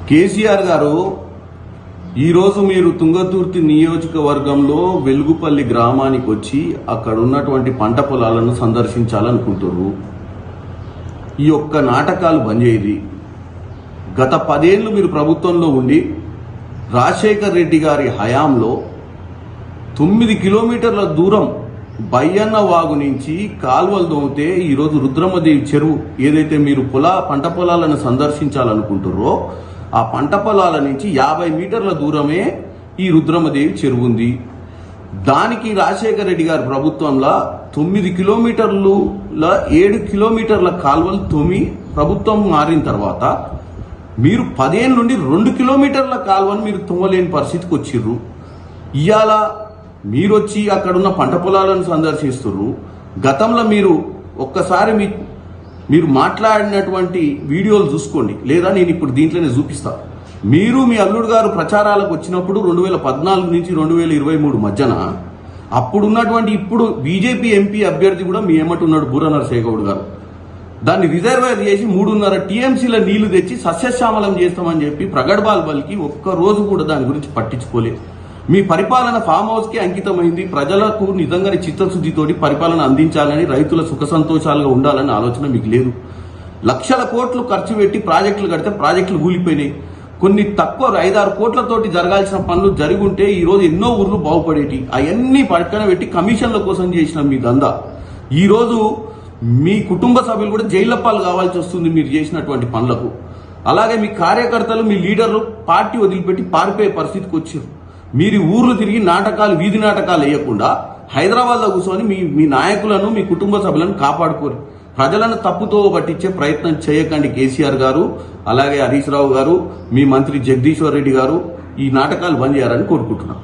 కేసీఆర్ గారు ఈరోజు మీరు తుంగతుర్తి నియోజకవర్గంలో వెలుగుపల్లి గ్రామానికి వచ్చి అక్కడ ఉన్నటువంటి పంట పొలాలను సందర్శించాలనుకుంటున్నారు. ఈ ఒక్క నాటకాలు బంద్ చేయరి. గత 10 ఏళ్లు మీరు ప్రభుత్వంలో ఉండి రాజశేఖర్ రెడ్డి గారి హయాంలో 9 కిలోమీటర్ల దూరం బయ్యన్న వాగు నుంచి కాల్వలు దోమితే ఈరోజు రుద్రమదేవి చెరువు ఏదైతే మీరు పంట పొలాలను సందర్శించాలనుకుంటున్నారో ఆ పంట పొలాల నుంచి 50 మీటర్ల దూరమే ఈ రుద్రమదేవి చెరువు ఉంది. దానికి రాజశేఖర రెడ్డి గారి ప్రభుత్వంలో 9 కిలోమీటర్లు 7 కిలోమీటర్ల కాల్వలు తోమి ప్రభుత్వం మారిన తర్వాత మీరు 10 ఏళ్ళ నుండి 2 కిలోమీటర్ల కాల్వను మీరు తోమలేని పరిస్థితికి వచ్చిర్రు. ఇవాళ మీరు వచ్చి అక్కడున్న పంట పొలాలను సందర్శిస్తున్నారు. గతంలో మీరు ఒక్కసారి మీరు మాట్లాడినటువంటి వీడియోలు చూసుకోండి, లేదా నేను ఇప్పుడు దీంట్లోనే చూపిస్తా. మీరు మీ అల్లుడు గారు ప్రచారాలకు వచ్చినప్పుడు 2014 నుంచి 2023 మధ్యన అప్పుడున్నటువంటి ఇప్పుడు బీజేపీ ఎంపీ అభ్యర్థి కూడా మీ ఏమంటున్నాడు బూర నరసేగౌడ్ గారు. దాన్ని రిజర్వేర్ చేసి 3.5 టీఎంసీల నీళ్లు తెచ్చి సస్యశ్యామలం చేస్తామని చెప్పి ప్రగడ్బాల్ బలికి ఒక్కరోజు కూడా దాని గురించి పట్టించుకోలేదు. మీ పరిపాలన ఫామ్ హౌస్ కి అంకితమైంది. ప్రజలకు నిజంగానే చిత్తశుద్ధితోటి పరిపాలన అందించాలని, రైతుల సుఖ సంతోషాలుగా ఉండాలని ఆలోచన మీకు లేదు. లక్షల కోట్లు ఖర్చు పెట్టి ప్రాజెక్టులు కడితే ప్రాజెక్టులు కూలిపోయినాయి. కొన్ని తక్కువ 5-6 కోట్లతోటి జరగాల్సిన పనులు జరిగి ఉంటే ఈ రోజు ఎన్నో ఊర్లు బాగుపడేటి. అవన్నీ పక్కన పెట్టి కమిషన్ల కోసం చేసిన మీ దందా ఈ రోజు మీ కుటుంబ సభ్యులు కూడా జైళ్ల పాలు కావాల్సి వస్తుంది మీరు చేసినటువంటి పనులకు. అలాగే మీ కార్యకర్తలు, మీ లీడర్లు పార్టీ వదిలిపెట్టి పారిపోయే పరిస్థితికి వచ్చారు. మీరు ఊర్లు తిరిగి నాటకాలు, వీధి నాటకాలు వేయకుండా హైదరాబాద్లో కూర్చొని మీ నాయకులను, మీ కుటుంబ సభ్యులను కాపాడుకోరు. ప్రజలను తప్పుతో పట్టించే ప్రయత్నం చేయకండి కేసీఆర్ గారు, అలాగే హరీష్ రావు గారు, మీ మంత్రి జగదీశ్వర్ రెడ్డి గారు. ఈ నాటకాలు బంద్ చేయాలని కోరుకుంటున్నాను.